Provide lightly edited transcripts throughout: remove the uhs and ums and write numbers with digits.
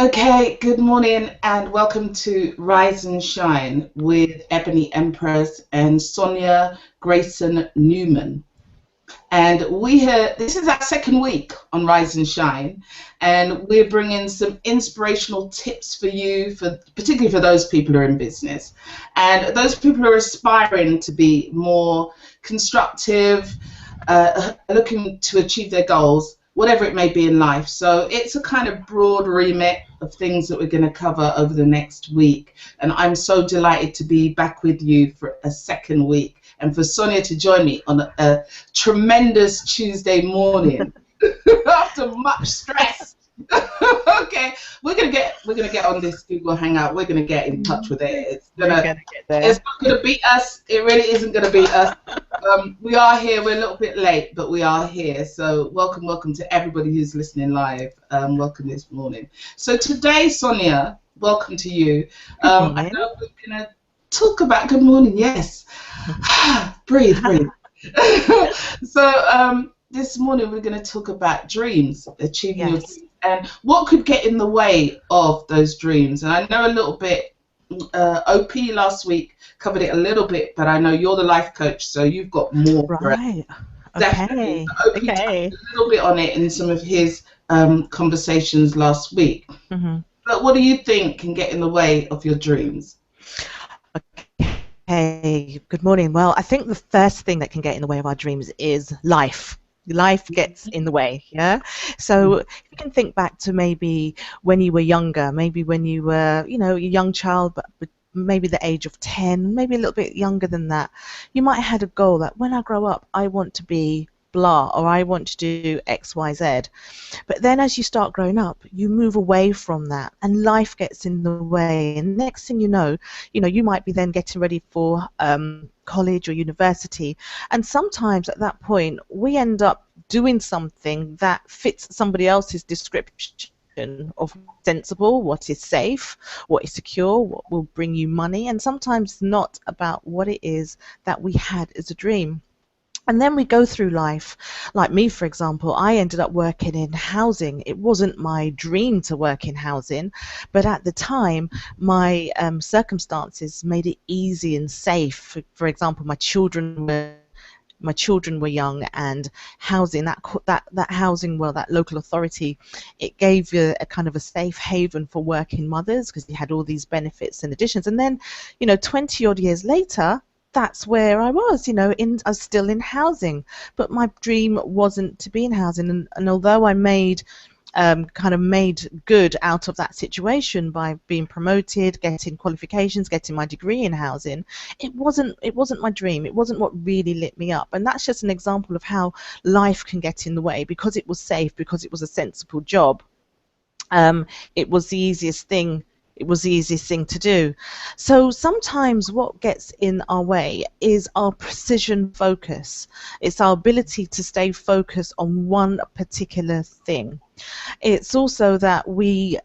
Okay, good morning and welcome to Rise and Shine with Ebony Empress and Sonia, Greyson, Newman. And this is our second week on Rise and Shine, and we're bringing some inspirational tips for you, particularly for those people who are in business and those people who are aspiring to be more constructive, looking to achieve their goals, whatever it may be in life. So it's a kind of broad remit of things that we're going to cover over the next week. And I'm so delighted to be back with you for a second week and for Sonia to join me on a tremendous Tuesday morning after much stress. Okay, we're gonna get on this Google Hangout. We're gonna get in touch with it. It's not gonna beat us. It really isn't gonna beat us. We are here. We're a little bit late, but we are here. So welcome to everybody who's listening live. Welcome this morning. So today, Sonia, welcome to you. I know we're gonna talk about. Good morning. Yes. breathe. So this morning we're going to talk about dreams, achieving your dreams, and what could get in the way of those dreams. And I know a little bit, OP last week covered it a little bit, but I know you're the life coach, so you've got more. Right. Definitely. OP touched a little bit on it in some of his conversations last week. Mm-hmm. But what do you think can get in the way of your dreams? Hey, good morning. Well, I think the first thing that can get in the way of our dreams is life. Life gets in the way, yeah? So if you can think back to maybe when you were younger, maybe when you were, a young child, but maybe the age of 10, maybe a little bit younger than that, you might have had a goal that when I grow up, I want to be blah, or I want to do X, Y, Z. But then as you start growing up, you move away from that and life gets in the way. And next thing you know, you might be then getting ready for college or university. And sometimes at that point, we end up doing something that fits somebody else's description of sensible, what is safe, what is secure, what will bring you money, and sometimes not about what it is that we had as a dream. And then we go through life. Like me, for example, I ended up working in housing. It wasn't my dream to work in housing, but at the time, my circumstances made it easy and safe. For example, my children were young, and housing, that housing, well, that local authority, it gave you a kind of a safe haven for working mothers because you had all these benefits and additions. And then, 20 odd years later, that's where I was, I was still in housing, but my dream wasn't to be in housing. And although I made good out of that situation by being promoted, getting qualifications, getting my degree in housing, it wasn't my dream. It wasn't what really lit me up. And that's just an example of how life can get in the way because it was safe, because it was a sensible job. It was the easiest thing. It was the easiest thing to do. So sometimes what gets in our way is our precision focus. It's our ability to stay focused on one particular thing. It's also that we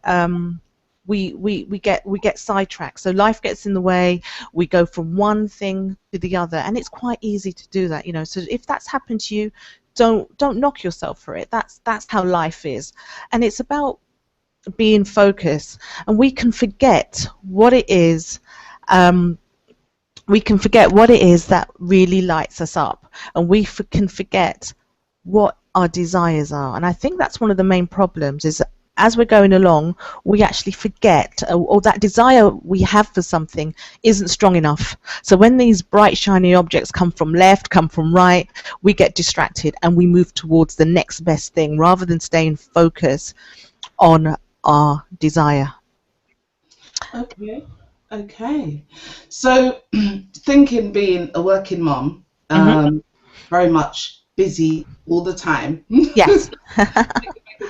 get sidetracked. So life gets in the way. We go from one thing to the other, and it's quite easy to do that. So if that's happened to you, don't knock yourself for it. That's how life is, and it's about being focused. And we can forget what it is. We can forget what it is that really lights us up, and we can forget what our desires are. And I think that's one of the main problems, is that as we're going along, we actually forget, or that desire we have for something isn't strong enough. So when these bright, shiny objects come from left, come from right, we get distracted and we move towards the next best thing rather than staying focused on our desire. Okay. So thinking, being a working mom, very much busy all the time. Yes.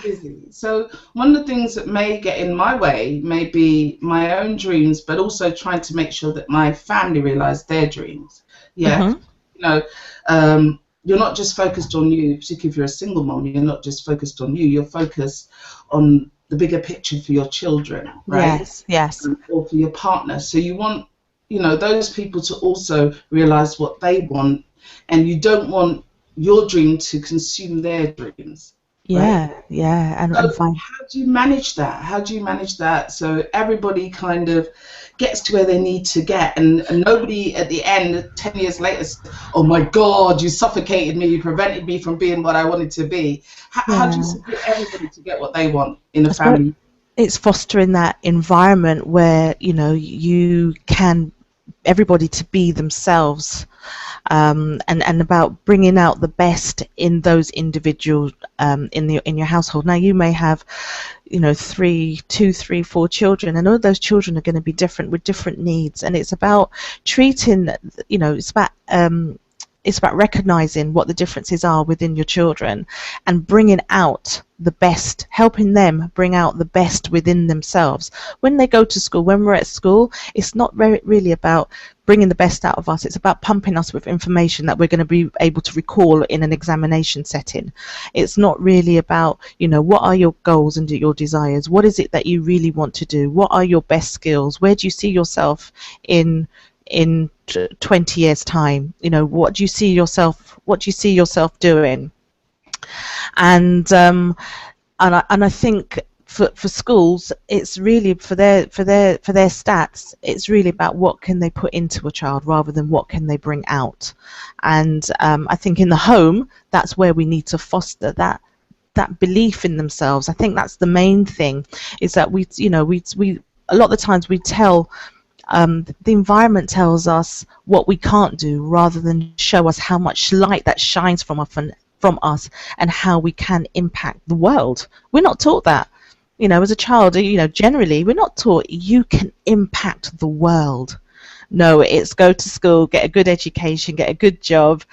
Busy. So one of the things that may get in my way may be my own dreams, but also trying to make sure that my family realize their dreams. Yeah. You're not just focused on you, particularly if you're a single mom, you're not just focused on you, you're focused on the bigger picture for your children, right? Yes. Or for your partner. So you want, those people to also realize what they want, and you don't want your dream to consume their dreams. right? Yeah, yeah, and So fine. how do you manage that? How do you manage that so everybody kind of gets to where they need to get, and nobody at the end, 10 years later, says, oh my God, you suffocated me, you prevented me from being what I wanted to be. How do you Yeah, support everybody to get what they want in a I suppose family? it's fostering that environment where you can everybody to be themselves, and about bringing out the best in those individuals, in your household. Now you may have, two, three, four children, and all those children are going to be different with different needs, and it's about treating, it's about recognizing what the differences are within your children and bringing out the best, helping them bring out the best within themselves. When they go to school, when we're at school, it's not really about bringing the best out of us. It's about pumping us with information that we're going to be able to recall in an examination setting. It's not really about, what are your goals and your desires? What is it that you really want to do? What are your best skills? Where do you see yourself in 20 years time? What do you see yourself doing? And um and i, and I think for schools, it's really for their stats, it's really about what can they put into a child rather than what can they bring out. And I think in the home, that's where we need to foster that belief in themselves. I think that's the main thing, is that we a lot of the times we tell, the environment tells us what we can't do rather than show us how much light that shines from us and how we can impact the world. We're not taught that. As a child, generally we're not taught you can impact the world. No, it's go to school, get a good education, get a good job,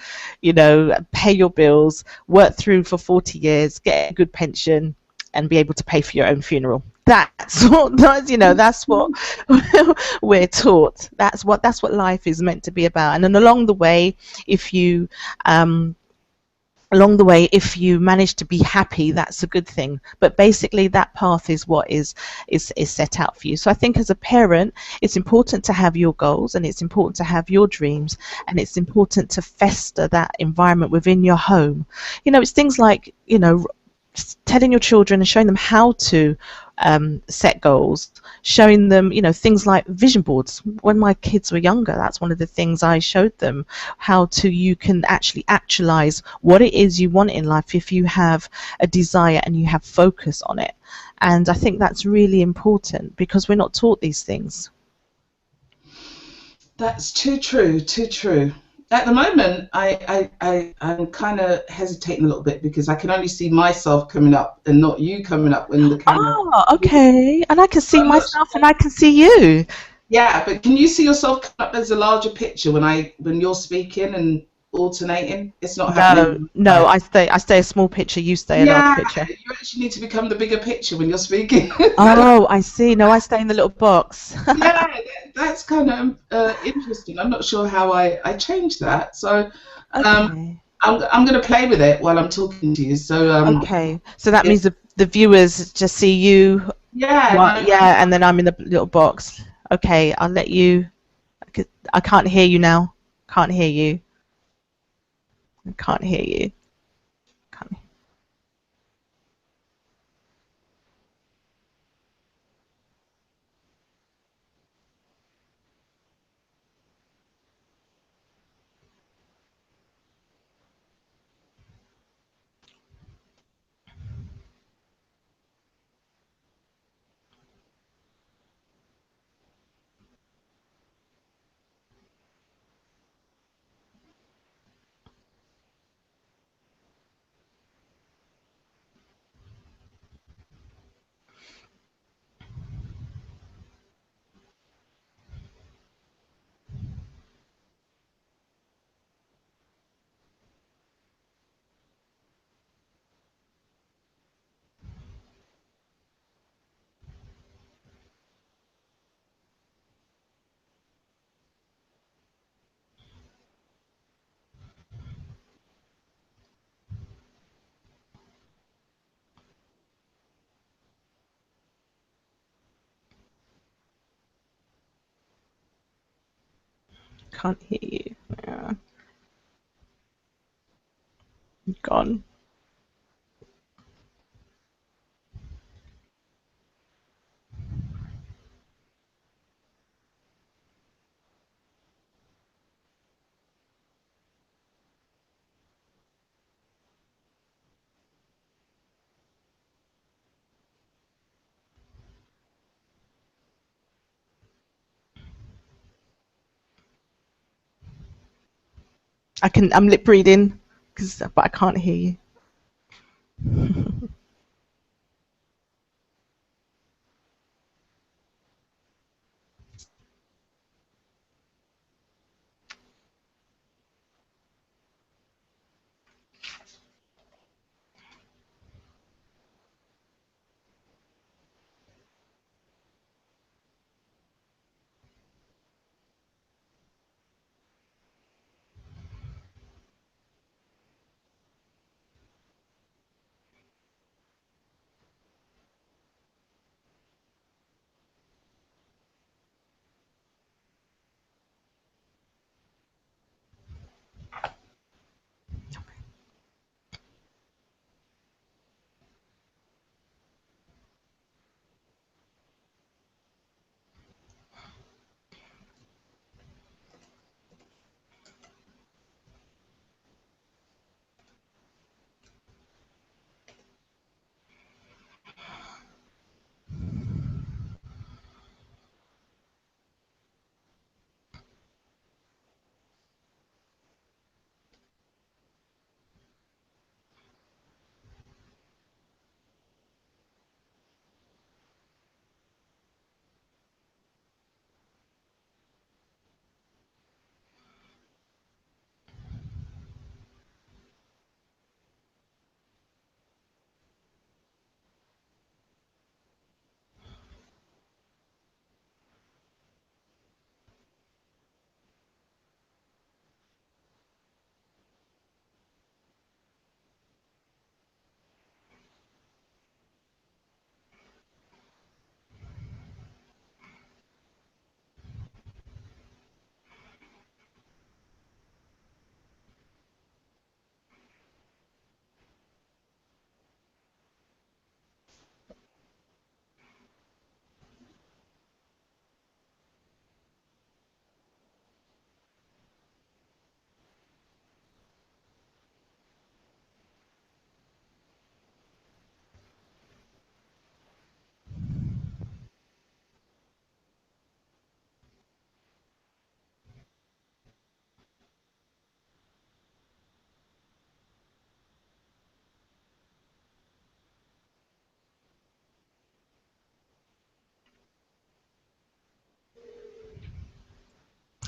pay your bills, work through for 40 years, get a good pension, and be able to pay for your own funeral. That's what we're taught. That's what life is meant to be about. And then if you um, along the way, if you manage to be happy, that's a good thing. But basically, that path is what is set out for you. So I think as a parent, it's important to have your goals, and it's important to have your dreams, and it's important to fester that environment within your home. It's things like, telling your children and showing them how to set goals, showing them, things like vision boards. When my kids were younger, that's one of the things I showed them, how to you can actually actualize what it is you want in life if you have a desire and you have focus on it. And I think that's really important because we're not taught these things. That's too true, too true. At the moment, I'm kind of hesitating a little bit because I can only see myself coming up and not you coming up when the camera. Oh, okay. And I can see I'm not myself sure. and I can see you. Yeah, but can you see yourself coming up as a larger picture when you're speaking and alternating? It's not happening No, on my no, side. I stay a small picture, you stay a large Yeah, picture. you actually need to become the bigger picture when you're speaking. Oh, I see. No, I stay in the little box. Yeah, that's kind of interesting. I'm not sure how I changed that. So um, Okay. I'm going to play with it while I'm talking to you. So Okay. So that if means the viewers just see you. yeah, What? no, Yeah, and then I'm in the little box. Okay, I'll let you. I can't hear you now. Can't hear you. I can't hear you. Can't, can't hear you. Yeah, gone. I'm lip reading, but I can't hear you.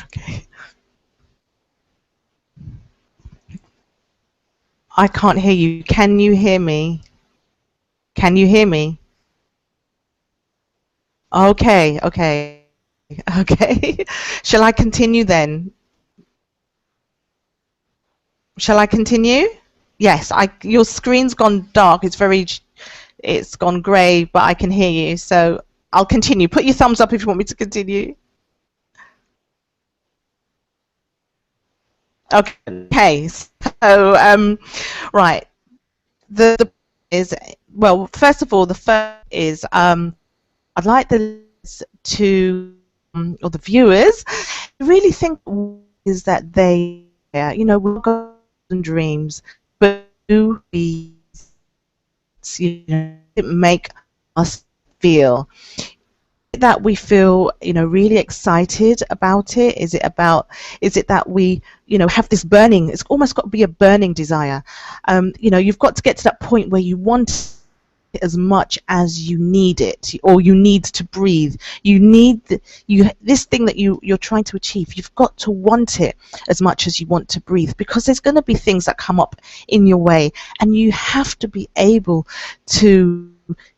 Okay. I can't hear you. Can you hear me? Can you hear me? Okay, okay, okay. Shall I continue then? Shall I continue? Yes, your screen's gone dark. It's gone grey, but I can hear you. So I'll continue. Put your thumbs up if you want me to continue. Okay. So, right. The is, well, first of all, the first is I'd like the listeners to or the viewers really think is that we've got dreams, but do we, make us feel that we feel really excited about it? Is it that we have this burning, it's almost got to be a burning desire. You've got to get to that point where you want it as much as you need it, or you need to breathe. You need this thing that you're trying to achieve. You've got to want it as much as you want to breathe, because there's going to be things that come up in your way, and you have to be able to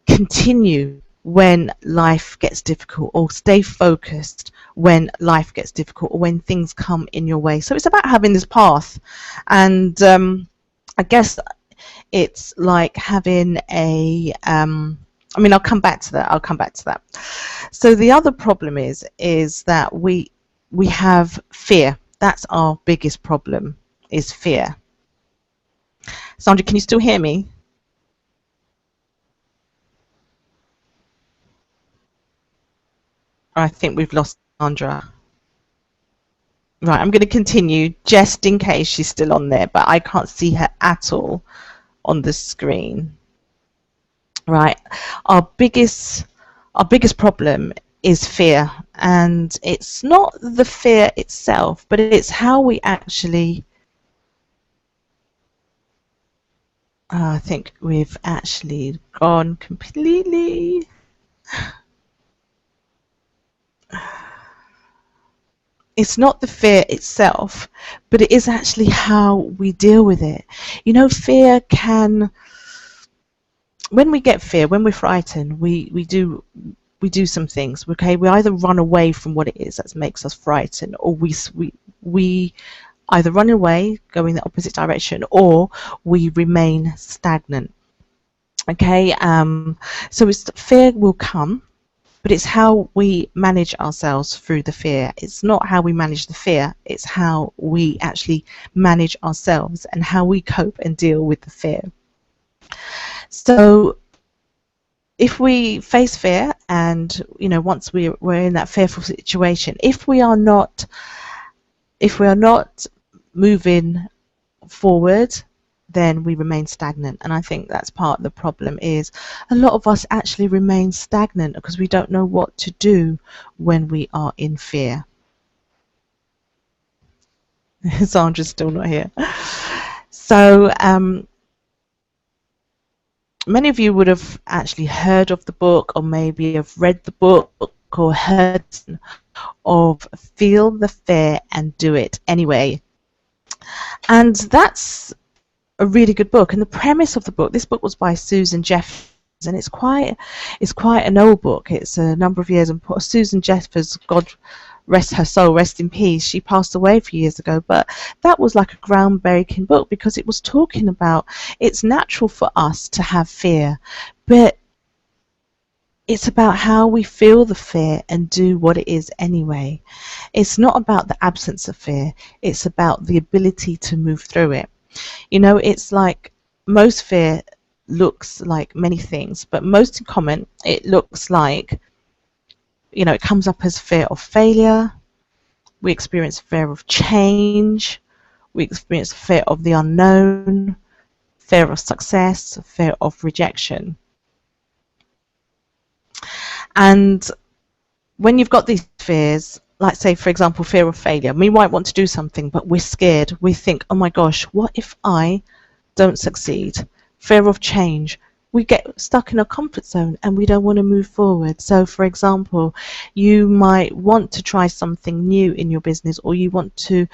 continue when life gets difficult, or stay focused when life gets difficult, or when things come in your way. So it's about having this path, and I guess it's like having I'll come back to that. So the other problem is that we have fear. That's our biggest problem, is fear. Sandra, can you still hear me? I think we've lost Sandra. Right, I'm going to continue just in case she's still on there, but I can't see her at all on the screen. Right, our biggest problem is fear, and it's not the fear itself, but it's how we actually I think we've actually gone completely. It's not the fear itself, but it is actually how we deal with it. You know, fear can, when we get fear, when we're frightened, we do some things. Okay, we either run away from what it is that makes us frightened, or we either run away, go in the opposite direction, or we remain stagnant. Okay, so fear will come, but it's how we manage ourselves through the fear. It's not how we manage the fear, it's how we actually manage ourselves and how we cope and deal with the fear. So if we face fear, and once we're in that fearful situation, if we are not moving forward, then we remain stagnant. And I think that's part of the problem, is a lot of us actually remain stagnant because we don't know what to do when we are in fear. Sandra's still not here. So many of you would have actually heard of the book, or maybe have read the book, or heard of Feel the Fear and Do It Anyway. And that's a really good book. And the premise of the book, this book was by Susan Jeffers, and it's quite an old book. It's a number of years, and Susan Jeffers, God rest her soul, rest in peace, she passed away a few years ago, but that was like a groundbreaking book, because it was talking about it's natural for us to have fear, but it's about how we feel the fear and do what it is anyway. It's not about the absence of fear, it's about the ability to move through it. It's like most fear looks like many things, but most in common, it looks like, it comes up as fear of failure. We experience fear of change. We experience fear of the unknown, fear of success, fear of rejection. And when you've got these fears, like say, for example, fear of failure, we might want to do something, but we're scared. We think, oh my gosh, what if I don't succeed? Fear of change. We get stuck in a comfort zone and we don't want to move forward. So, for example, you might want to try something new in your business, or you want to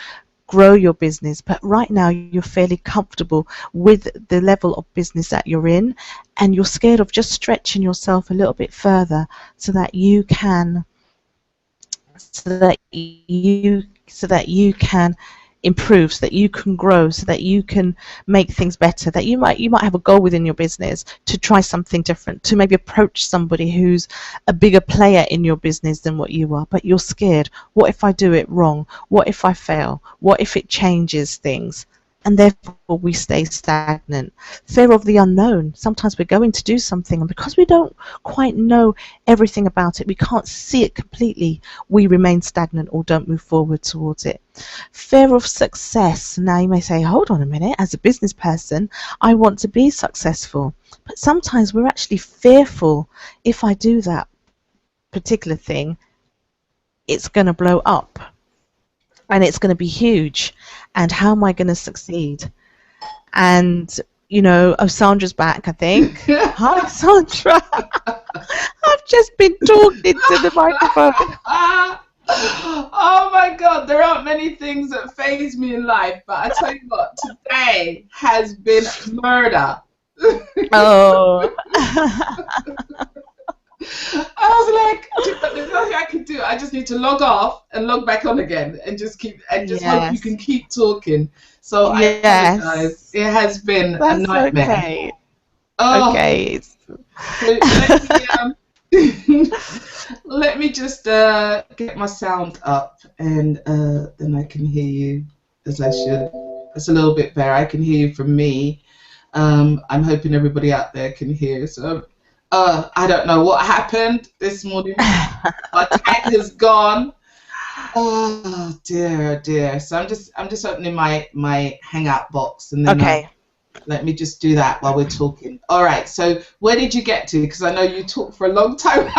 grow your business, but right now you're fairly comfortable with the level of business that you're in, and you're scared of just stretching yourself a little bit further so that you can improve, so that you can grow, so that you can make things better, that you might have a goal within your business to try something different, to maybe approach somebody who's a bigger player in your business than what you are, but you're scared. What if I do it wrong? What if I fail? What if it changes things? And therefore we stay stagnant. Fear of the unknown. Sometimes we're going to do something, and because we don't quite know everything about it, we can't see it completely, we remain stagnant or don't move forward towards it. Fear of success. Now you may say, hold on a minute, as a business person, I want to be successful. But sometimes we're actually fearful, if I do that particular thing, it's going to blow up. And it's going to be huge. And how am I going to succeed? And, Sandra's back, I think. Hi, Sandra. I've just been talking to the microphone. Oh my God, there aren't many things that faze me in life, but I tell you what, today has been murder. Oh. I was like, there's nothing I can do. I just need to log off and log back on again, and just hope you can keep talking. So yes. I apologize. It has been That's a nightmare. Okay. Oh. Okay. So let me just get my sound up, and then I can hear you as I should. That's a little bit better. I can hear you from me. I'm hoping everybody out there can hear. So. I don't know what happened this morning. My tag is gone. Oh dear. So I'm just opening my Hangout box, and then let me just do that while we're talking. All right. So where did you get to? Because I know you talk for a long time.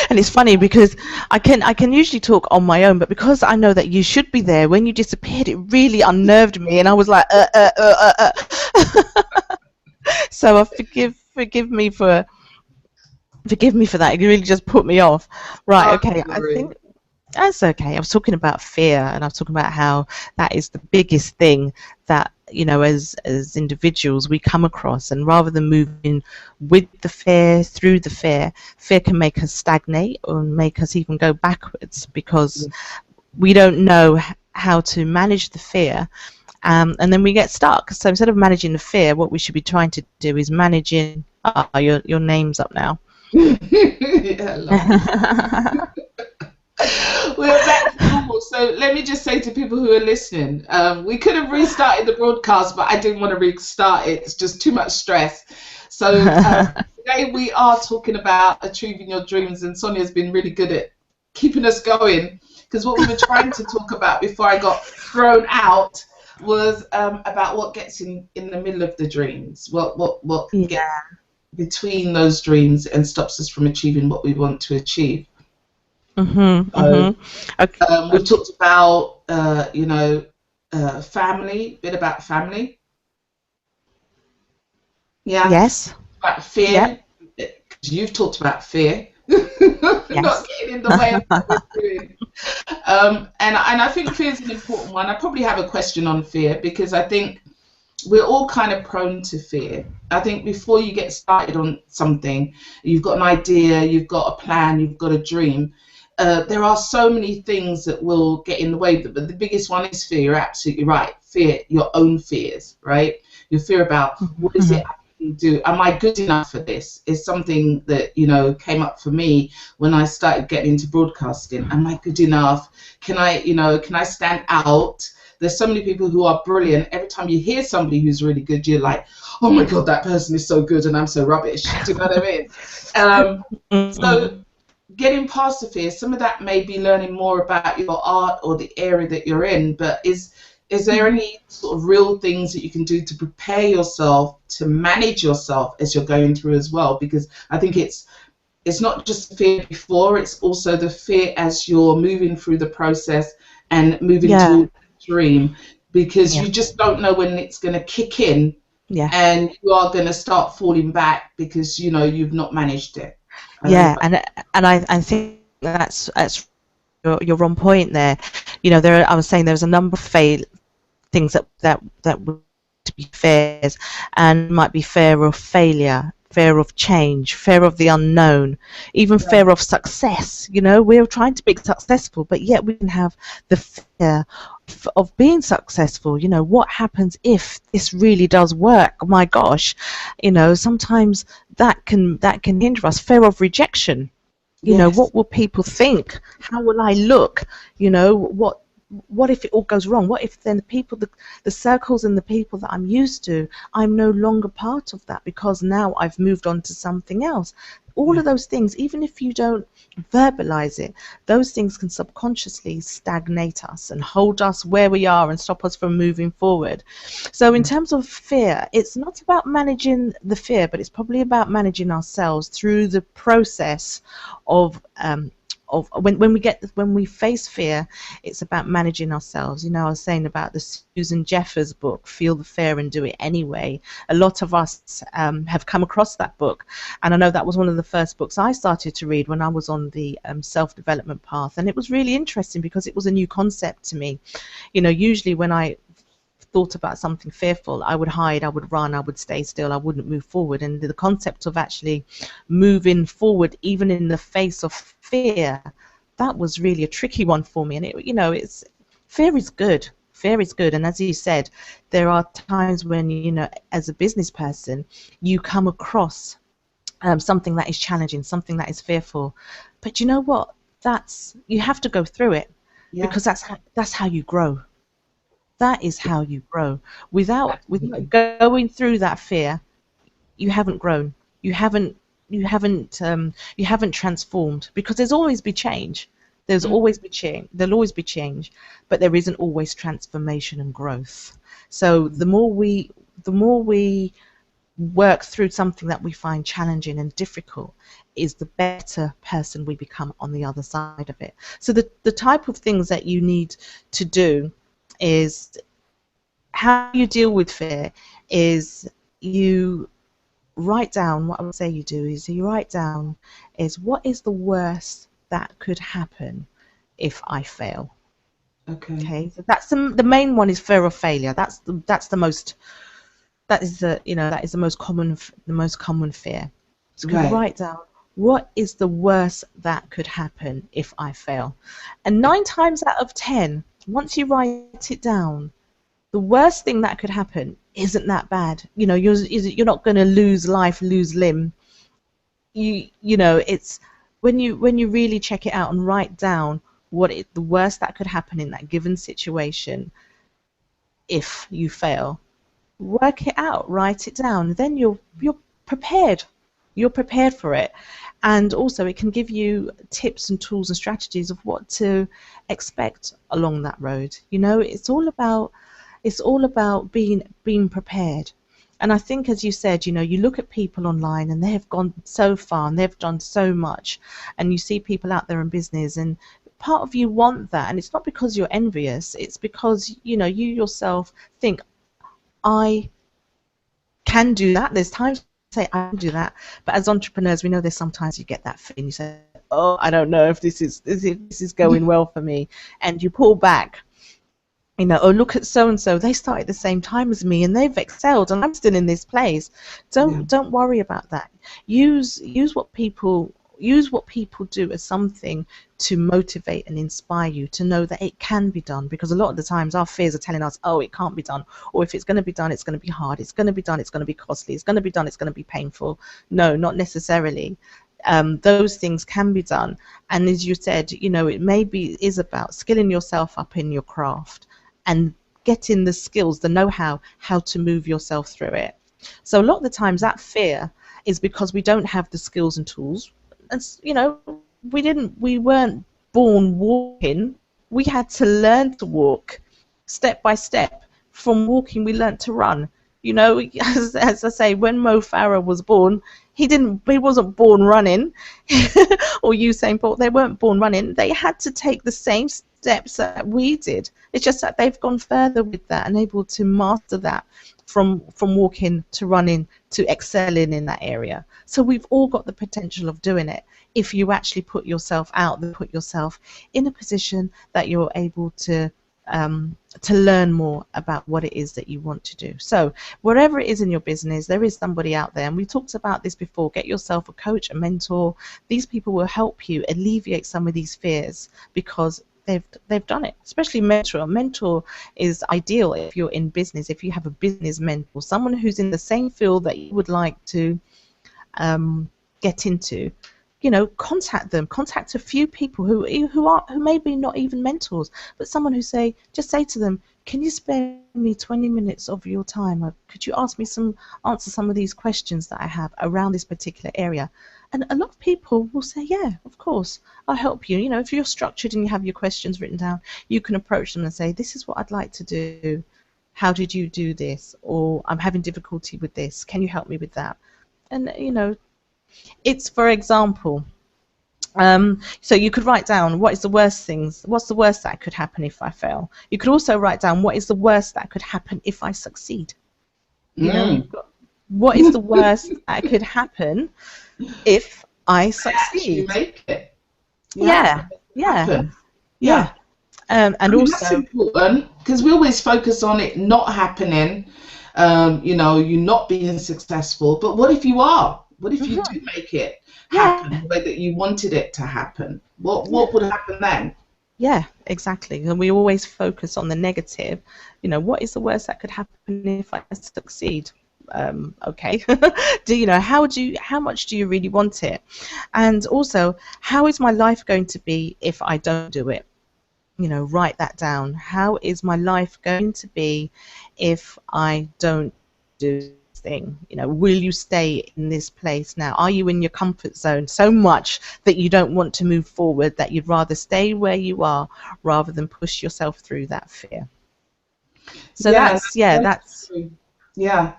And it's funny because I can usually talk on my own, but because I know that you should be there, when you disappeared, it really unnerved me, and I was like, So forgive me for that. It really just put me off. Right, Oh, okay. I sorry. think that's okay. I was talking about fear, and I was talking about how that is the biggest thing that, as individuals we come across, and rather than moving with the fear, through the fear can make us stagnate or make us even go backwards because we don't know how to manage the fear, and then we get stuck. So instead of managing the fear, what we should be trying to do is managing. Your name's up now. Yeah, lovely. We're back to normal. So let me just say to people who are listening, we could have restarted the broadcast, but I didn't want to restart it. It's just too much stress. So today we are talking about achieving your dreams, and Sonia's been really good at keeping us going, because what we were trying to talk about before I got thrown out was about what gets in the middle of the dreams, what gets Yeah. between those dreams and stops us from achieving what we want to achieve. Mhm. So Mhm. Okay. we've Okay. talked about, family, a bit about family. Yeah, Yes. about Yep. fear. 'Cause you've talked about fear, not Yes. getting in the way of what we're doing. And I think fear is an important one. I probably have a question on fear because I think we're all kind of prone to fear. I think before you get started on something, you've got an idea, you've got a plan, you've got a dream. There are so many things that will get in the way, but the biggest one is fear. You're absolutely right. Fear, your own fears, right? Your fear about what is it Mhm. I can do? Am I good enough for this? Is something that came up for me when I started getting into broadcasting. Am I good enough? Can I stand out? There's so many people who are brilliant. Every time you hear somebody who's really good, you're like, oh my God, that person is so good and I'm so rubbish. Do you know what I mean? So Mm-mm. getting past the fear, some of that may be learning more about your art or the area that you're in, but is there Mhm. any sort of real things that you can do to prepare yourself to manage yourself as you're going through as well? Because I think it's not just fear before, it's also the fear as you're moving through the process and moving Yeah. towards the dream, because Yeah. you just don't know when it's going to kick in Yeah. and you are going to start falling back because you've not managed it. I don't know Yeah. if And I think that's you're on point there. I was saying there's a number of things that would be fears, and might be fear of failure, fear of change, fear of the unknown, even yeah, fear of success. We're trying to be successful, but yet we can have the fear of being successful. What happens if this really does work? Oh my gosh. Sometimes that can hinder us. Fear of rejection. yes, What will people think? How will I look? What if it all goes wrong? What if then the circles and the people that I'm used to, I'm no longer part of that because now I've moved on to something else? All yeah, of those things, even if you don't verbalize it, those things can subconsciously stagnate us and hold us where we are and stop us from moving forward. So in yeah, terms of fear, it's not about managing the fear, but it's probably about managing ourselves through the process of when we face fear. It's about managing ourselves. I was saying about the Susan Jeffers book, Feel the Fear and Do It Anyway. A lot of us have come across that book, and I know that was one of the first books I started to read when I was on the self-development path, and it was really interesting because it was a new concept to me. Usually when I thought about something fearful, I would hide, I would run, I would stay still, I wouldn't move forward. And the concept of actually moving forward, even in the face of fear, that was really a tricky one for me. And it's fear is good. Fear is good. And as you said, there are times when, as a business person, you come across something that is challenging, something that is fearful. But you know what? You have to go through it yeah, because that's how you grow. That is how you grow. Without absolutely. going through that fear, you haven't grown. You haven't you haven't transformed, because there's always be change. There's Mm, always be change. There'll always be change, but there isn't always transformation and growth. So the more we work through something that we find challenging and difficult, is the better person we become on the other side of it. So the type of things that you need to do is, how you deal with fear is you write down, what I would say you do is you write down is what is the worst that could happen if I fail. Okay. Okay, so that's the main one is fear of failure. That's the most, that is the most common fear. So you could Right. write down what is the worst that could happen if I fail, and 9 times out of 10, once you write it down, the worst thing that could happen isn't that bad. You're not going to lose life, lose limb. It's when you really check it out and write down the worst that could happen in that given situation if you fail. Work it out, write it down. Then you're prepared. You're prepared for it, and also it can give you tips and tools and strategies of what to expect along that road. It's all about being prepared. And I think, as you said, you look at people online and they have gone so far and they've done so much, and you see people out there in business, and part of you want that, and it's not because you're envious, it's because you yourself think, I can do that. There's times you say I can do that, but as entrepreneurs, we know there's sometimes you get that feeling. You say, "Oh, I don't know if this is going well for me," and you pull back. Oh, look at so and so. They started the same time as me, and they've excelled, and I'm still in this place. Yeah. Don't worry about that. Use what people do as something to motivate and inspire you to know that it can be done, because a lot of the times our fears are telling us, oh, it can't be done, or if it's going to be done, it's going to be hard, it's going to be done, it's going to be costly, it's going to be done, it's going to be painful. No, not necessarily. Those things can be done, and as you said, it maybe is about skilling yourself up in your craft and getting the skills, the know-how, how to move yourself through it. So a lot of the times that fear is because we don't have the skills and tools. And we weren't born walking. We had to learn to walk step by step. From walking, we learned to run. As I say, when Mo Farah was born, he wasn't born running, or Usain Bolt. They weren't born running. They had to take the same steps that we did. It's just that they've gone further with that and able to master that from walking to running to excelling in that area. So we've all got the potential of doing it if you actually put yourself out there, put yourself in a position that you're able to learn more about what it is that you want to do. So wherever it is in your business, there is somebody out there, and we talked about this before. Get yourself a coach, a mentor. These people will help you alleviate some of these fears because they've done it. Especially mentor. Mentor is ideal if you're in business, if you have a business mentor, someone who's in the same field that you would like to get into. Contact them. Contact a few people who maybe not even mentors, but someone just say to them, can you spare me 20 minutes of your time? Or could you answer some of these questions that I have around this particular area? And a lot of people will say, yeah, of course, I'll help you. If you're structured and you have your questions written down, you can approach them and say, this is what I'd like to do. How did you do this? Or I'm having difficulty with this. Can you help me with that? And, it's, for example, so you could write down what's the worst that could happen if I fail. You could also write down what is the worst that could happen if I succeed. What is the worst that could happen if I succeed? Actually make it. Yeah. And also that's important, because we always focus on it not happening, you not being successful. But what if you are? What if you do make it happen the way that you wanted it to happen? What would happen then? Yeah, exactly. And we always focus on the negative. What is the worst that could happen if I succeed? Okay. How much do you really want it? And also, how is my life going to be if I don't do it? Write that down. How is my life going to be if I don't do this thing? Will you stay in this place now? Are you in your comfort zone so much that you don't want to move forward, that you'd rather stay where you are rather than push yourself through that fear? So that's true. Yeah.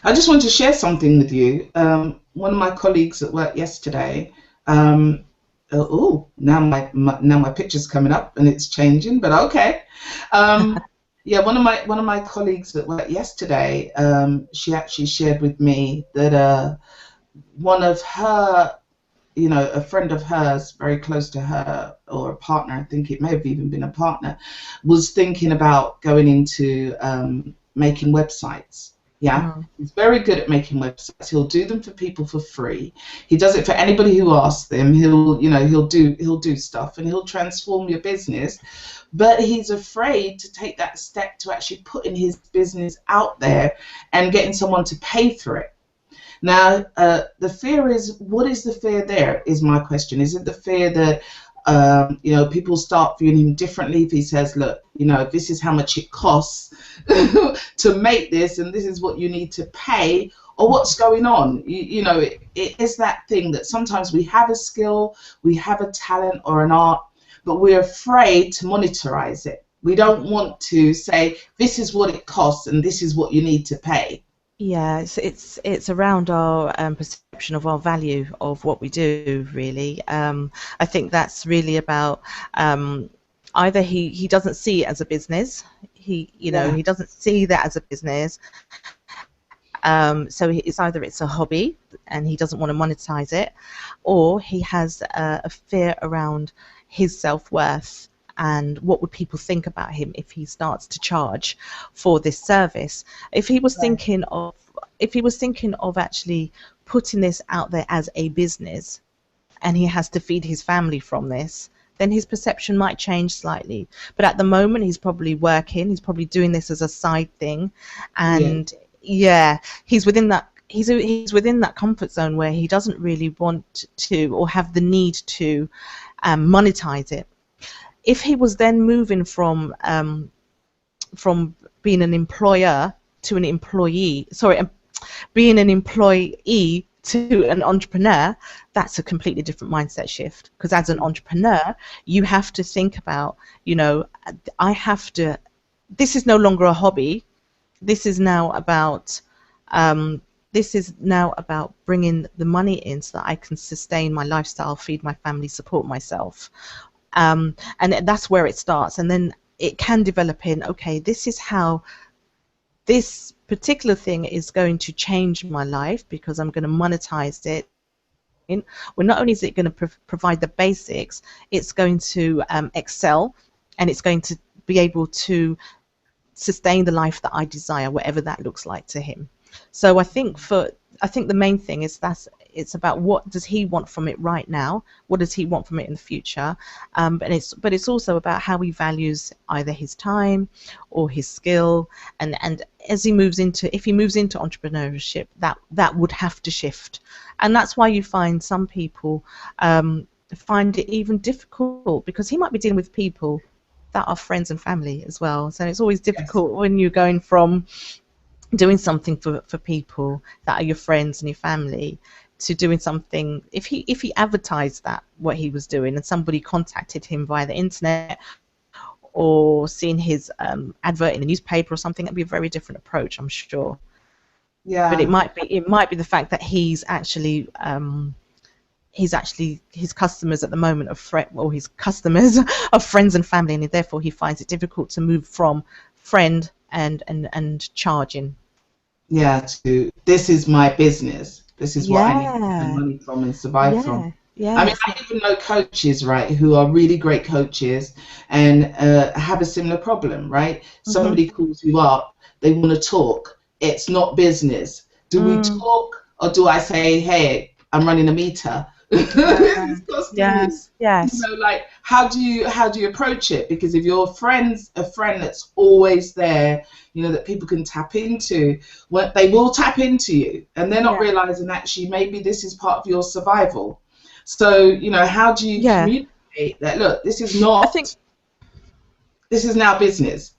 I just want to share something with you. One of my colleagues at work yesterday, now my picture's coming up and it's changing, but okay. Yeah, one of my colleagues at work yesterday, she actually shared with me that one of her, a friend of hers, very close to her, or a partner, I think it may have even been a partner, was thinking about going into making websites. Yeah, Mm. he's very good at making websites. He'll do them for people for free. He does it for anybody who asks them. He'll do stuff, and he'll transform your business. But he's afraid to take that step to actually putting his business out there and getting someone to pay for it. Now, the fear is, what is the fear there, is my question. Is it the fear that, people start viewing him differently if he says, look, this is how much it costs to make this, and this is what you need to pay, or what's going on? It is that thing that sometimes we have a skill, we have a talent or an art, but we're afraid to monetize it. We don't want to say, this is what it costs and this is what you need to pay. Yeah, it's around our perception of our value of what we do, really. I think that's really about either he doesn't see it as a business. Yeah. He doesn't see that as a business. So it's either it's a hobby and he doesn't want to monetize it, or he has a fear around his self-worth and what would people think about him if he starts to charge for this service. If he was Right. thinking of actually putting this out there as a business, and he has to feed his family from this, then his perception might change slightly. But at the moment, he's probably working, he's probably doing this as a side thing, Yeah. and yeah, he's within that. He's within that comfort zone where he doesn't really want to or have the need to monetize it. If he was then moving from being an employer to an employee, sorry, being an employee to an entrepreneur, that's a completely different mindset shift. Because as an entrepreneur, you have to think about, I have to, this is no longer a hobby. This is now about, bringing the money in so that I can sustain my lifestyle, feed my family, support myself. And that's where it starts. And then it can develop in, okay, this is how this particular thing is going to change my life because I'm going to monetize it. Well, not only is it going to provide the basics, it's going to excel, and it's going to be able to sustain the life that I desire, whatever that looks like to him. So I think the main thing is it's about what does he want from it right now, what does he want from it in the future, but it's also about how he values either his time or his skill, and as if he moves into entrepreneurship, that would have to shift. And that's why you find some people find it even difficult, because he might be dealing with people that are friends and family as well. So it's always Yes. difficult when you're going from doing something for people that are your friends and your family to doing something. If he advertised that what he was doing and somebody contacted him via the internet or seen his advert in the newspaper or something, it'd be a very different approach, I'm sure. But it Yeah. might be the fact that he's actually his customers at the moment are his customers are friends and family, and therefore he finds it difficult to move from friend and charging. Yeah. This is my business. This is what I need to earn Yeah, money from and survive from. yeah, I mean, yes, I even know coaches, right, who are really great coaches and have a similar problem, right? mhm, Somebody calls you up, they want to talk. It's not business. Do we mm, talk, or do I say, hey, I'm running a meter? yeah, It's costing me. yes, yes, Like, how do you approach it? Because if your friend's a friend that's always there, that people can tap into, well, they will tap into you, and they're not yeah, realizing actually maybe this is part of your survival. So, how do you yeah. communicate that, look, I think this is now business.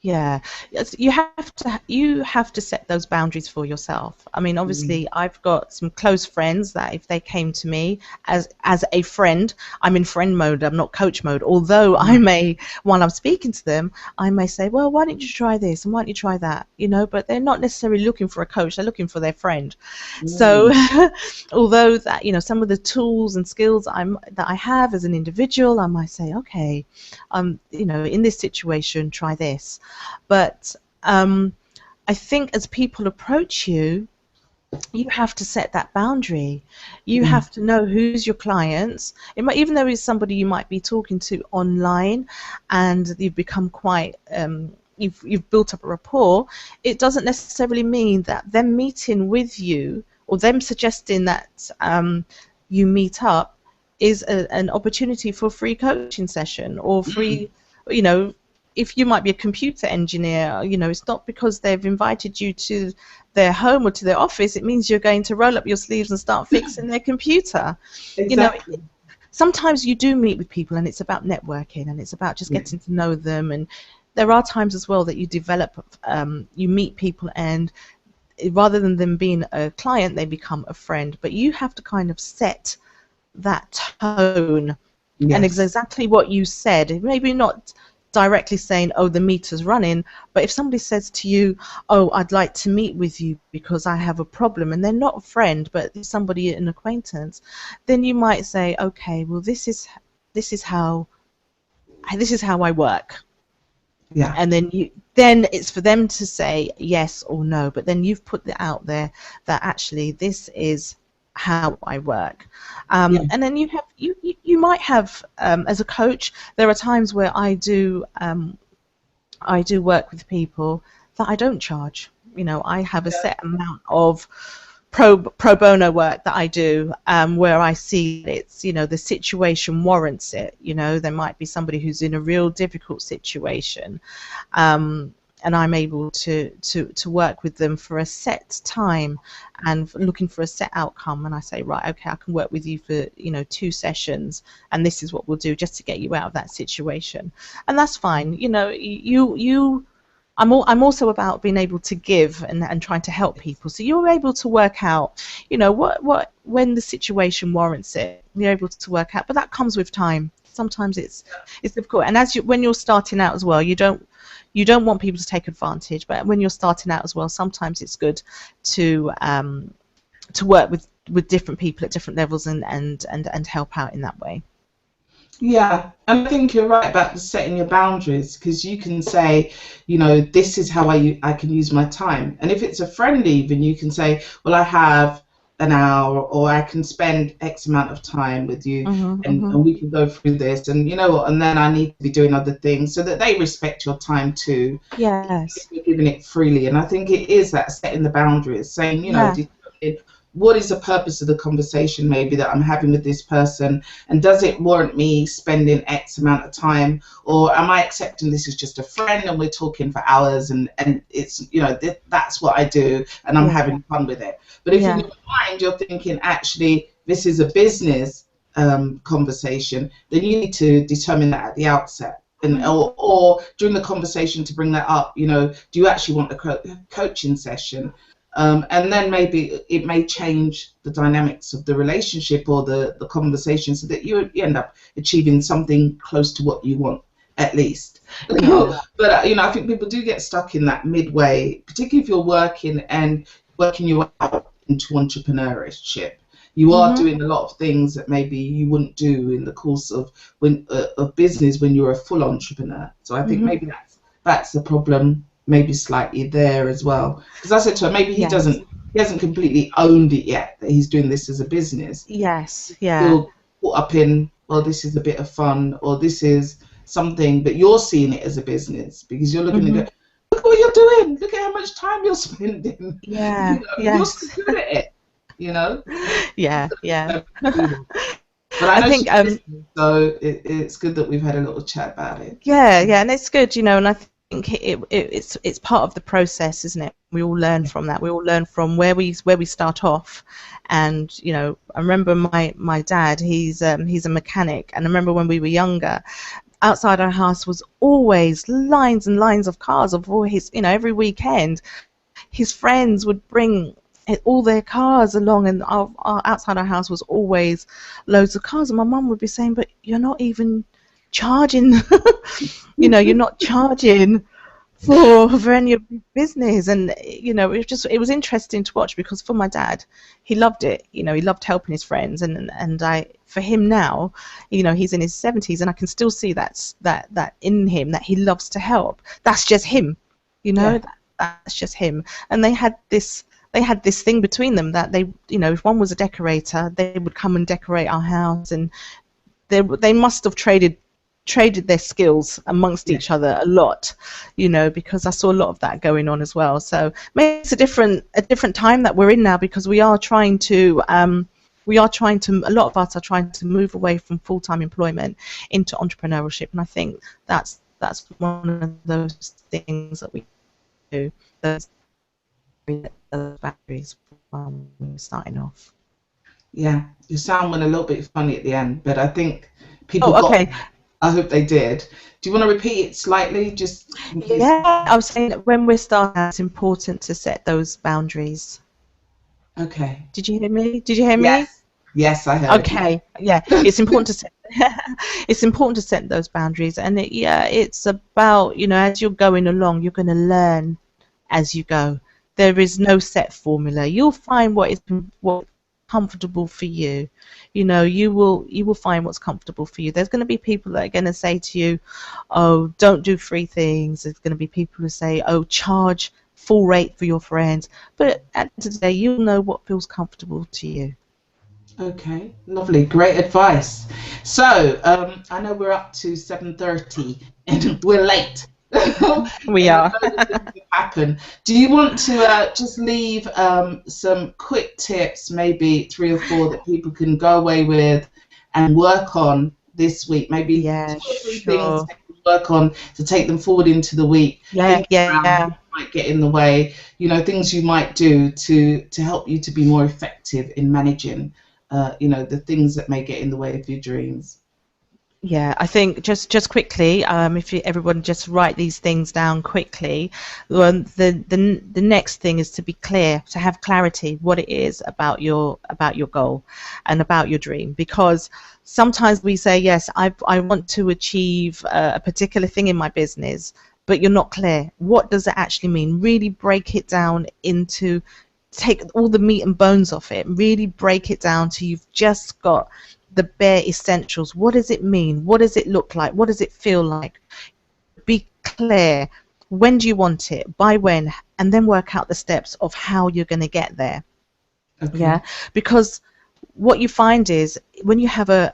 Yeah, yes, you have to set those boundaries for yourself. I mean, Mm. obviously, I've got some close friends that if they came to me as a friend, I'm in friend mode. I'm not coach mode. Although I Right. may, while I'm speaking to them, I may say, well, why don't you try this and why don't you try that? But they're not necessarily looking for a coach. They're looking for their friend. So, Mm. although that some of the tools and skills that I have as an individual, I might say, okay, in this situation, try this. But I think as people approach you, you have to set that boundary. You have to know who's your clients. It might, even though it's somebody you might be talking to online, and you've become quite you've built up a rapport. It doesn't necessarily mean that them meeting with you or them suggesting that you meet up is an opportunity for a free coaching session or free, you know, if you might be a computer engineer, you know, it's not because they've invited you to their home or to their office, it means you're going to roll up your sleeves and start fixing their computer. Exactly. You know, sometimes you do meet with people and it's about networking and it's about just getting to know them. And there are times as well that you develop, you meet people and rather than them being a client, they become a friend. But you have to kind of set that tone. And it's exactly what you said. Maybe not directly saying, oh, the meter's running, but if somebody says to you, oh, I'd like to meet with you because I have a problem, and they're not a friend but somebody, an acquaintance, then you might say, okay, well, this is how I work. And then it's for them to say yes or no, but then you've put it out there that actually this is how I work. And then you might have, as a coach, there are times where I do work with people that I don't charge. You know, I have a set amount of pro bono work that I do, where I see it's, you know, the situation warrants it. You know, there might be somebody who's in a real difficult situation, and I'm able to work with them for a set time and looking for a set outcome. And I say, right, okay, I can work with you for, you know, 2 sessions, and this is what we'll do just to get you out of that situation. And that's fine. You know, I'm also about being able to give and trying to help people. So you're able to work out, you know, what when the situation warrants it, you're able to work out. But that comes with time. Sometimes it's difficult. And when you're starting out as well, you don't want people to take advantage. But when you're starting out as well, sometimes it's good to work with different people at different levels and help out in that way. Yeah, and I think you're right about setting your boundaries, because you can say, you know, this is how I can use my time. And if it's a friend, even, you can say, well, I have an hour, or I can spend X amount of time with you, and we can go through this, and you know what, and then I need to be doing other things, so that they respect your time too. Yes. You're giving it freely. And I think it is that setting the boundaries, saying, you know, what is the purpose of the conversation maybe that I'm having with this person, and does it warrant me spending X amount of time, or am I accepting this as just a friend and we're talking for hours, and it's, you know, that's what I do and I'm having fun with it. But if in your mind you're thinking, actually this is a business conversation, then you need to determine that at the outset. And or during the conversation to bring that up, you know, do you actually want a coaching session? And then maybe it may change the dynamics of the relationship or the conversation, so that you end up achieving something close to what you want, at least. But you know, I think people do get stuck in that midway, particularly if you're working your way out into entrepreneurship. You are doing a lot of things that maybe you wouldn't do in the course of business when you're a full entrepreneur. So I think maybe that's the problem. Maybe slightly there as well, because I said to her, maybe he hasn't completely owned it yet, that he's doing this as a business. Still caught up in, well, this is a bit of fun, or this is something, but you're seeing it as a business because you're looking at it, look what you're doing, look at how much time you're spending. You're still good at it, you know. But I think so it's good that we've had a little chat about it. And it's good, you know, and I think it's part of the process, isn't it? We all learn from that. We all learn from where we start off. And you know, I remember my dad. He's a mechanic, and I remember when we were younger, outside our house was always lines and lines of cars. Of all his, you know, every weekend, his friends would bring all their cars along, and our outside our house was always loads of cars. And my mum would be saying, "But you're not even charging." You know, you're not charging for any of the business. And it was interesting to watch, because for my dad, he loved it. He loved helping his friends, and for him now, he's in his 70s, and I can still see that in him, that he loves to help. That's just him. Yeah. That's just him. And they had this thing between them, that if one was a decorator, they would come and decorate our house, and they must have traded their skills amongst each other a lot, because I saw a lot of that going on as well. So maybe it's a different time that we're in now, because a lot of us are trying to move away from full-time employment into entrepreneurship, and I think that's one of those things that we do. Those boundaries when we're starting off. Yeah, you sound went a little bit funny at the end, but I think people Oh, got okay. that. I hope they did. Do you want to repeat it slightly, just in case? Yeah, I was saying that when we're starting, it's important to set those boundaries. Okay. Did you hear me? Did you hear me? Yes. Yes, I heard you. Okay. Yeah, it's important to set. It's important to set those boundaries, and it's about, as you're going along, you're going to learn as you go. There is no set formula. You'll find what's comfortable for you. You will find what's comfortable for you. There's going to be people that are going to say to you, "Oh, don't do free things." There's going to be people who say, "Oh, charge full rate for your friends." But at the end of the day, you'll know what feels comfortable to you. Okay, lovely, great advice. So, I know we're up to 7:30 and we're late. We And a are. load of things have happened. Do you want to just leave some quick tips, maybe 3 or 4, that people can go away with and work on this week? Maybe Yeah, 2 or 3 things sure. they can work on to take them forward into the week. Yeah, Think around yeah. what might get in the way, things you might do to help you to be more effective in managing the things that may get in the way of your dreams. Yeah, I think just quickly, if everyone just write these things down quickly. The next thing is to be clear, to have clarity what it is about your goal and about your dream. Because sometimes we say, yes, I want to achieve a particular thing in my business, but you're not clear. What does it actually mean? Really break it down into, take all the meat and bones off it, really break it down till you've just got the bare essentials. What does it mean? What does it look like? What does it feel like? Be clear. When do you want it? By when? And then work out the steps of how you're going to get there. Yeah, Okay. because what you find is, when you have a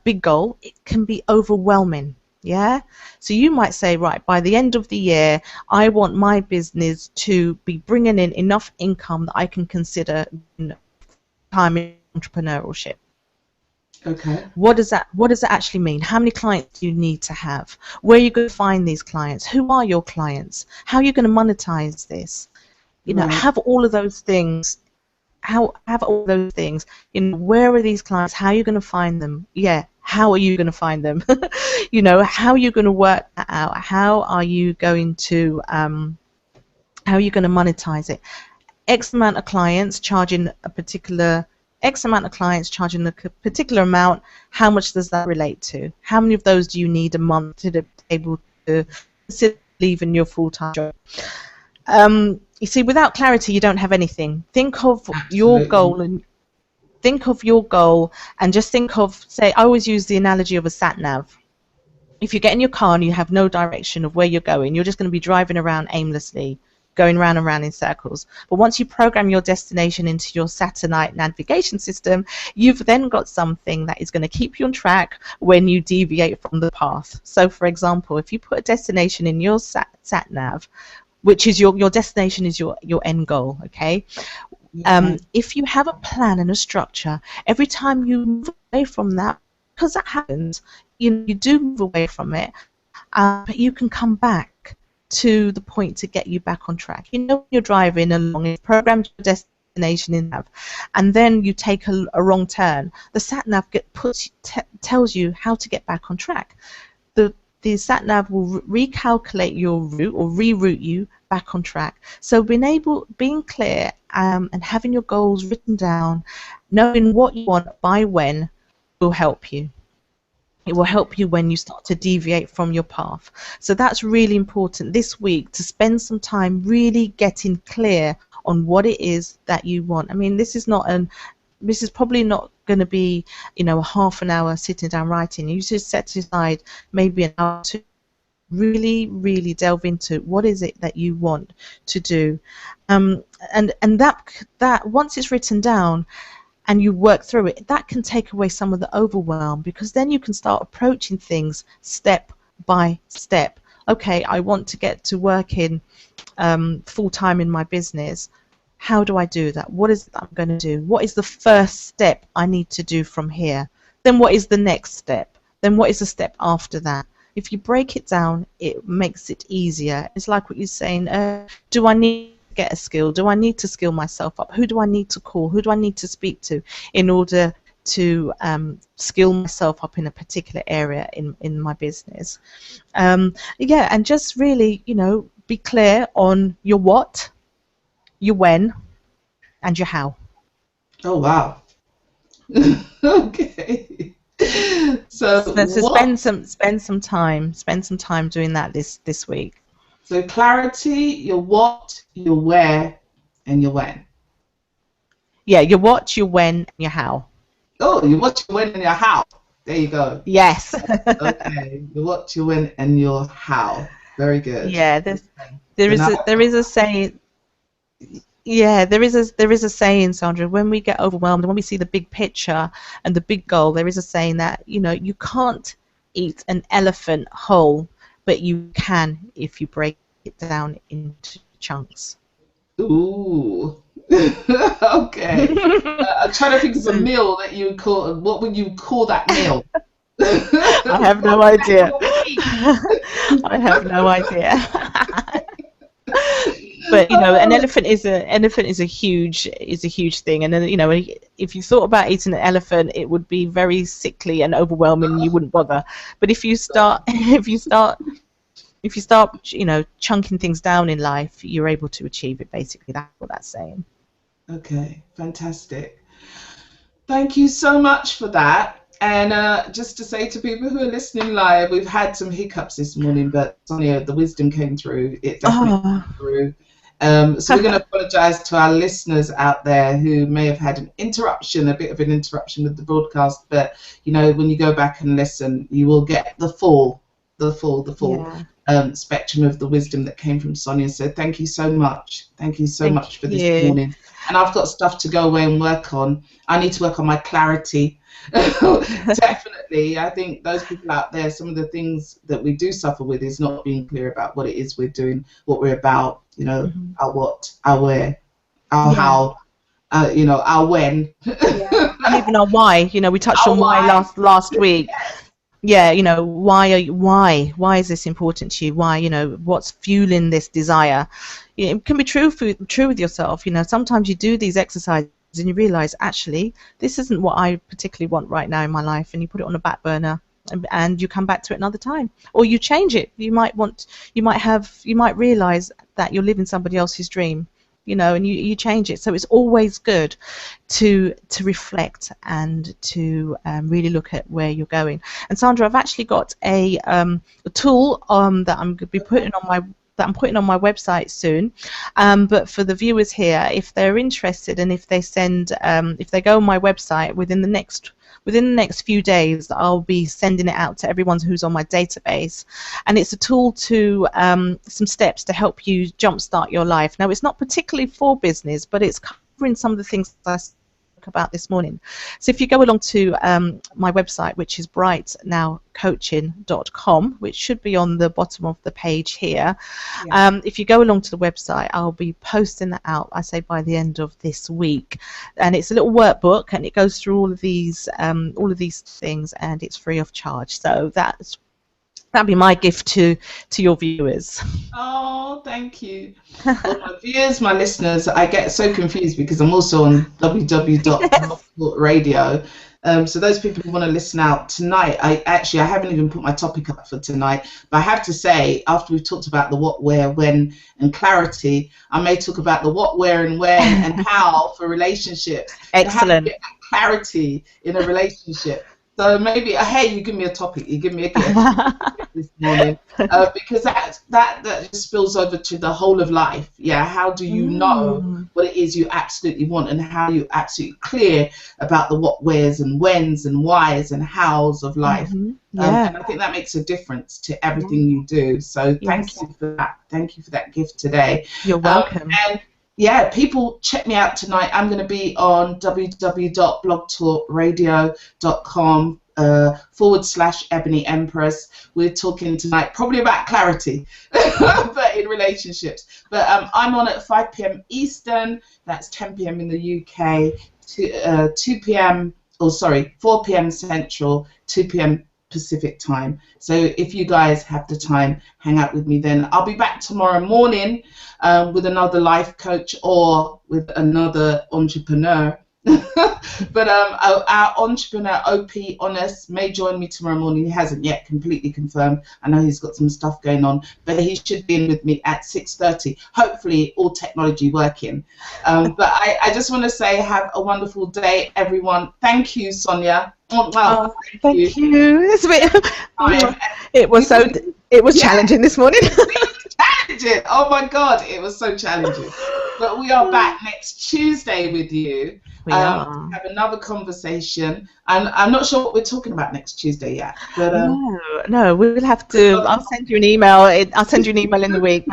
big goal, it can be overwhelming. Yeah, so you might say, right, by the end of the year, I want my business to be bringing in enough income that I can consider time in entrepreneurship. Okay. What does that actually mean? How many clients do you need to have? Where are you going to find these clients? Who are your clients? How are you going to monetize this? Right. Have all of those things. How have all those things? Where are these clients? How are you going to find them? Yeah, how are you going to find them? How are you going to work that out? How are you going to monetize it? X amount of clients charging a particular X amount of clients charging a particular amount. How much does that relate to? How many of those do you need a month to be able to consider leaving your full-time job? You see, without clarity, you don't have anything. Absolutely. Think of your goal, and just think of, say, I always use the analogy of a sat nav. If you get in your car and you have no direction of where you're going, you're just going to be driving around aimlessly, going round and round in circles. But once you program your destination into your satellite navigation system, you've then got something that is going to keep you on track when you deviate from the path. So, for example, if you put a destination in your sat nav, which is your destination is your end goal, okay? Okay. If you have a plan and a structure, every time you move away from that, because that happens, you do move away from it, but you can come back to the point to get you back on track. You're driving along, it's programmed your destination in nav, and then you take a wrong turn. The sat nav tells you how to get back on track. The sat nav will recalculate your route or reroute you back on track. So being clear and having your goals written down, knowing what you want by when, will help you. It will help you when you start to deviate from your path. So that's really important this week, to spend some time really getting clear on what it is that you want. I mean, this is probably not going to be, a half an hour sitting down writing. You should set aside maybe an hour to really, really delve into what is it that you want to do. And that once it's written down and you work through it, that can take away some of the overwhelm, because then you can start approaching things step by step. Okay, I want to get to working full-time in my business. How do I do that? What is it that I'm going to do? What is the first step I need to do from here? Then what is the next step? Then what is the step after that? If you break it down, it makes it easier. It's like what you're saying, do I need to get a skill? Do I need to skill myself up? Who do I need to call? Who do I need to speak to in order to skill myself up in a particular area in my business? Yeah, and just really, be clear on your what, your when, and your how. Oh, wow. Okay. So spend some time doing that this week. So clarity, your what, your where, and your when. Yeah, your what, your when, and your how. Oh, your what, your when, and your how. There you go. Yes. Okay, your what, your when, and your how. Very good. Yeah, there is a saying. Yeah, there is a saying, Sandra, when we get overwhelmed and when we see the big picture and the big goal, there is a saying that, you can't eat an elephant whole, but you can if you break it down into chunks. Ooh. Okay. I'm trying to think of a meal that you would call. What would you call that meal? I have no idea. I have no idea. But an elephant is a huge thing, and then if you thought about eating an elephant, it would be very sickly and overwhelming, and you wouldn't bother. But if you start chunking things down in life, you're able to achieve it. Basically, that's what that's saying. Okay, fantastic. Thank you so much for that. And just to say to people who are listening live, we've had some hiccups this morning, but Sonia, the wisdom came through. It definitely came through. So we're going to apologise to our listeners out there who may have had a bit of an interruption with the broadcast. But when you go back and listen, you will get the full spectrum of the wisdom that came from Sonia. So thank you so much. Thank you so much for this morning. And I've got stuff to go away and work on. I need to work on my clarity. Definitely. I think those people out there, some of the things that we do suffer with is not being clear about what it is we're doing, what we're about, our what, our where, our how, our when. And even our why. We touched on why last week. Yeah, why is this important to you? Why, what's fueling this desire? It can be true with yourself. Sometimes you do these exercises and you realize, actually, this isn't what I particularly want right now in my life, and you put it on a back burner and you come back to it another time, or you change it. You might realize that you're living somebody else's dream, and you change it. So it's always good to reflect and to really look at where you're going. And Sandra, I've actually got a tool that I'm going to be putting on my website soon. But for the viewers here, if they're interested, and if they go on my website within the next few days, I'll be sending it out to everyone who's on my database. And it's a tool to some steps to help you jumpstart your life. Now, it's not particularly for business, but it's covering some of the things that I spoke about this morning. So if you go along to my website, which is brightnowcoaching.com, which should be on the bottom of the page here. If you go along to the website, I'll be posting that out, I say, by the end of this week. And it's a little workbook, and it goes through all of these things, and it's free of charge. So that'd be my gift to your viewers. Oh, thank you. Well, my viewers, my listeners, I get so confused because I'm also on www.radio. So those people who want to listen out tonight, I haven't even put my topic up for tonight, but I have to say, after we've talked about the what, where, when, and clarity, I may talk about the what, where, and when, and how for relationships. Excellent. Clarity in a relationship. So maybe, hey, you give me a topic, you give me a gift this morning, because that just spills over to the whole of life. Yeah, how do you know Mm. what it is you absolutely want, and how you absolutely clear about the what, wheres, and whens, and whys, and hows of life. Yeah. And I think that makes a difference to Yeah. everything you do. So thank Yes. you for that. Thank you for that gift today. You're welcome. And yeah, people check me out tonight. I'm going to be on www.blogtalkradio.com / Ebony Empress. We're talking tonight probably about clarity, but in relationships. But I'm on at 5 p.m. Eastern. That's 10 p.m. in the UK. 2 p.m. Oh, sorry, 4 p.m. Central, 2 p.m. Pacific time. So if you guys have the time, hang out with me then. I'll be back tomorrow morning with another life coach or with another entrepreneur. But our entrepreneur OP Honest may join me tomorrow morning. He hasn't yet completely confirmed. I know he's got some stuff going on, but he should be in with me at 6:30. Hopefully, all technology working. But I just want to say, have a wonderful day, everyone. Thank you, Sonia. Oh, Thank you. thank you. It was so. It was challenging this morning. Challenging. Oh my God, it was so challenging. But we are back next Tuesday with you. We are. Have another conversation. And I'm not sure what we're talking about next Tuesday yet. But No, we'll have to. I'll send you an email. I'll send you an email in the week.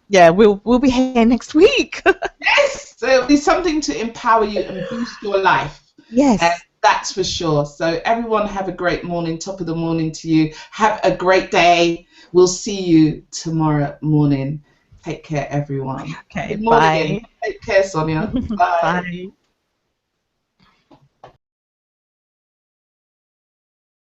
Yeah, we'll be here next week. Yes, so it'll be something to empower you and boost your life. Yes. That's for sure. So everyone have a great morning, top of the morning to you. Have a great day. We'll see you tomorrow morning. Take care, everyone. Okay, Good morning bye. again. Take care, Sonia. Bye. Bye.